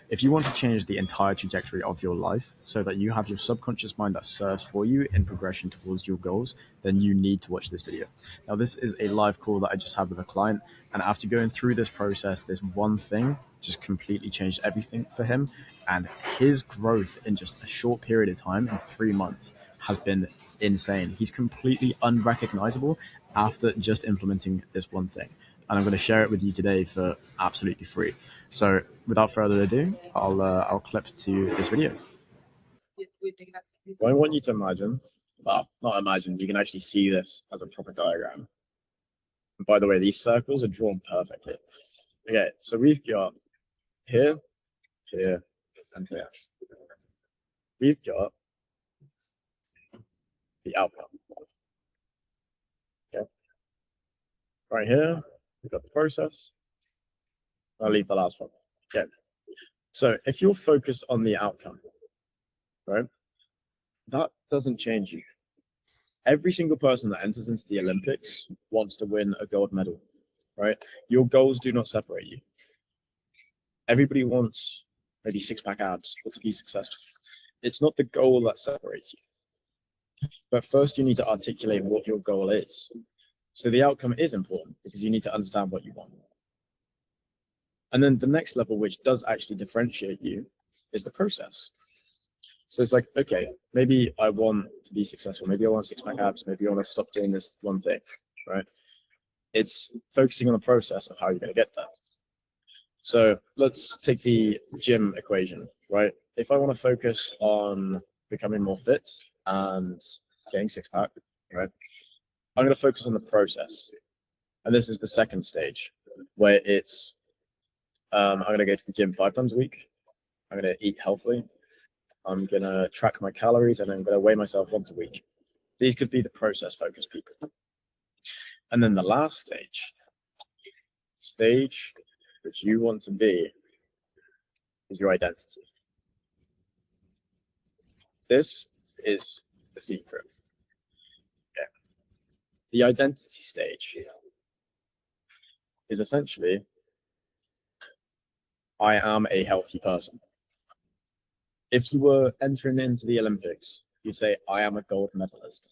If you want to change the entire trajectory of your life so that you have your subconscious mind that serves for you in progression towards your goals, then you need to watch this video. Now, this is a live call that I just had with a client, and after going through this process, this one thing just completely changed everything for him, and his growth in just a short period of time, in 3 months, has been insane. He's completely unrecognizable after just implementing this one thing. And I'm going to share it with you today for absolutely free. So without further ado, I'll clip to this video. What I want you to imagine, well, not imagine, you can actually see this as a proper diagram. And by the way, these circles are drawn perfectly. Okay, so we've got here, here, and here. We've got the outcome. Okay. Right here, we've got the process. I'll leave the last one. Okay. So if you're focused on the outcome, right, that doesn't change you. Every single person that enters into the Olympics wants to win a gold medal, right? Your goals do not separate you. Everybody wants maybe six-pack abs or to be successful. It's not the goal that separates you. But first, you need to articulate what your goal is. So the outcome is important because you need to understand what you want. And then the next level, which does actually differentiate you, is the process. So it's like, okay, maybe I want to be successful. Maybe I want six-pack abs. Maybe I want to stop doing this one thing, right? It's focusing on the process of how you're going to get there. So let's take the gym equation, right? If I want to focus on becoming more fit and getting six-pack, right, I'm going to focus on the process. And this is the second stage, where it's, I'm going to go to the gym 5 times a week. I'm going to eat healthily. I'm going to track my calories, and I'm going to weigh myself once a week. These could be the process-focused people. And then the last stage which you want to be, is your identity. This is the secret. Okay. The identity stage is essentially, I am a healthy person. If you were entering into the Olympics, you'd say, I am a gold medalist.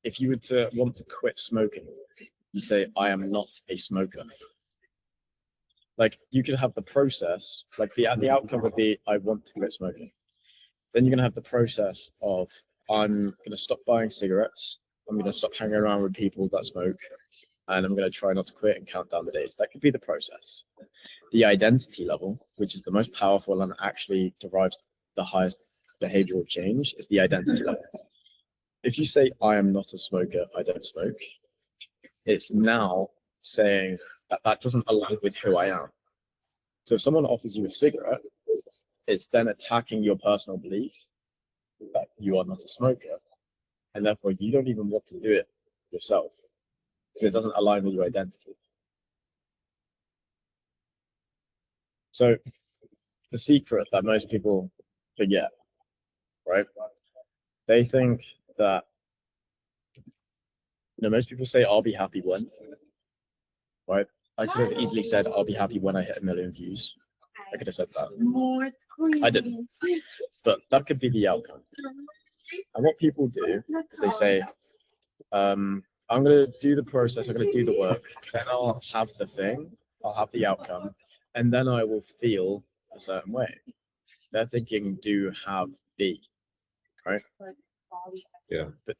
If you were to want to quit smoking, you say, I am not a smoker. Like, you could have the process, like the outcome would be, I want to quit smoking. Then you're going to have the process of, I'm going to stop buying cigarettes. I'm going to stop hanging around with people that smoke. And I'm going to try not to quit and count down the days. That could be the process. The identity level, which is the most powerful and actually derives the highest behavioral change, is the identity level. If you say, I am not a smoker, I don't smoke, it's now saying that that doesn't align with who I am. So if someone offers you a cigarette, it's then attacking your personal belief that you are not a smoker, and therefore you don't even want to do it yourself because it doesn't align with your identity. So the secret that most people forget, right? They think that, most people say, I'll be happy when, right? I could have easily said, I'll be happy when I hit 1 million views. I could have said that. I didn't. But that could be the outcome. And what people do is they say, I'm going to do the process, I'm going to do the work, then I'll have the thing, I'll have the outcome, and then I will feel a certain way. They're thinking, do, have, be, right? Yeah. But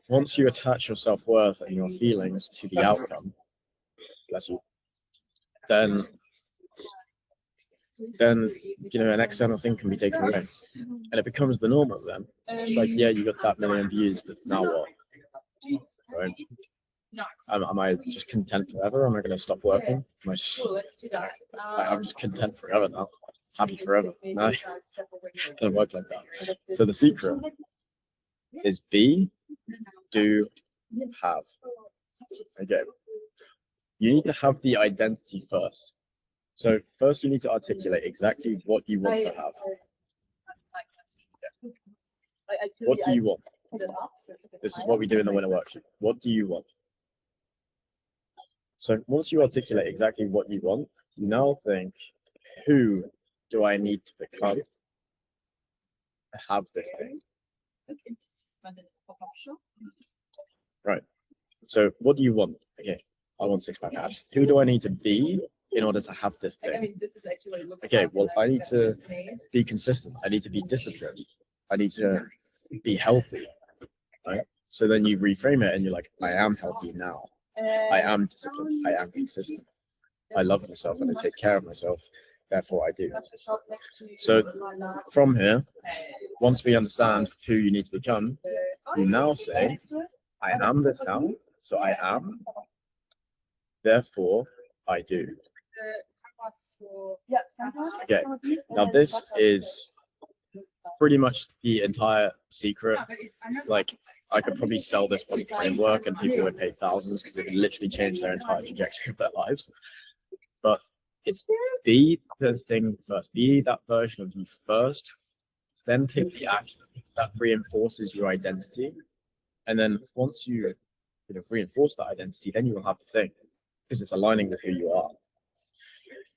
once you attach your self-worth and your feelings to the outcome, bless you, then an external thing can be taken away, and it becomes the normal. Then it's like, yeah, you got that 1 million views, but now what? Right? Am I just content forever? Am I going to stop working? I'm just content forever now. Happy forever. No, it doesn't work like that. So the secret is be, do, have. Okay. You need to have the identity first. So first you need to articulate exactly what you want to have. What do you want? This is what we do in the winter workshop. What do you want? So once you articulate exactly what you want, You now think, who do I need to become to have this thing? Right. So what do you want? Okay, I want 6-pack abs. Who do I need to be in order to have this thing? Okay, well, I need to be consistent. I need to be disciplined. I need to be healthy, right? So then you reframe it and you're like, I am healthy now. I am disciplined. I am consistent. I love myself and I take care of myself. Therefore, I do. So from here, once we understand who you need to become, you now say, I am this now. So I am. Therefore, I do. Okay. Now this is pretty much the entire secret. Like, I could probably sell this one framework and people would pay thousands because it would literally change their entire trajectory of their lives. But it's be the thing first, be that version of you first, then take the action that reinforces your identity. And then once you reinforce that identity, then you will have the thing because it's aligning with who you are.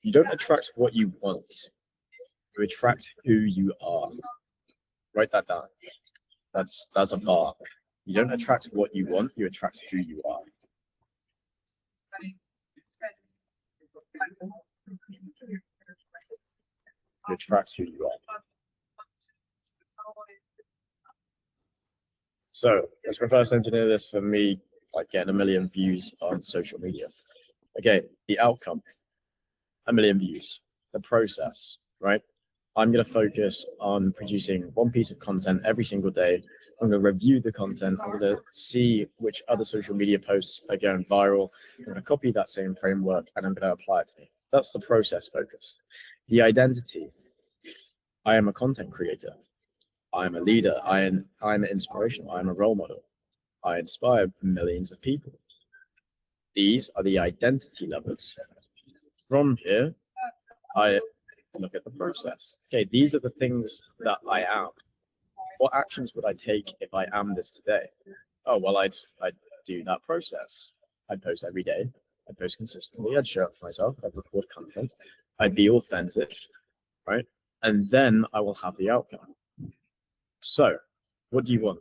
You don't attract what you want, you attract who you are. Write that down. That's a bar. You don't attract what you want, you attract who you are. You attract who you are. So let's reverse engineer this for me, like getting 1 million views on social media. Okay, the outcome, 1 million views. The process, right? I'm going to focus on producing one piece of content every single day. I'm going to review the content. I'm going to see which other social media posts are going viral. I'm going to copy that same framework and I'm going to apply it to me. That's the process focus. The identity. I am a content creator. I'm a leader. I'm inspirational. I'm a role model. I inspire millions of people. These are the identity levels. From here, I look at the process. Okay, these are the things that I am. What actions would I take if I am this today? Oh, well, I'd do that process. I'd post every day. I'd post consistently. I'd show up for myself. I'd record content. I'd be authentic, right? And then I will have the outcome. So what do you want?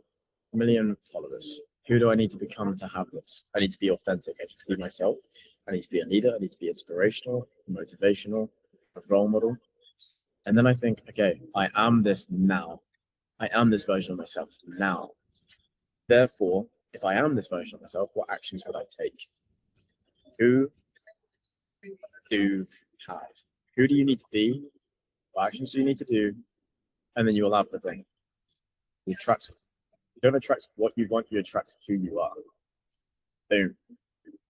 1 million followers. Who do I need to become to have this? I need to be authentic. I need to be myself. I need to be a leader. I need to be inspirational, motivational, a role model. And then I think, okay, I am this now. I am this version of myself now. Therefore, if I am this version of myself, what actions would I take? Who do you have? Who do you need to be? What actions do you need to do? And then you will have the thing. You don't attract what you want, you attract who you are. Boom.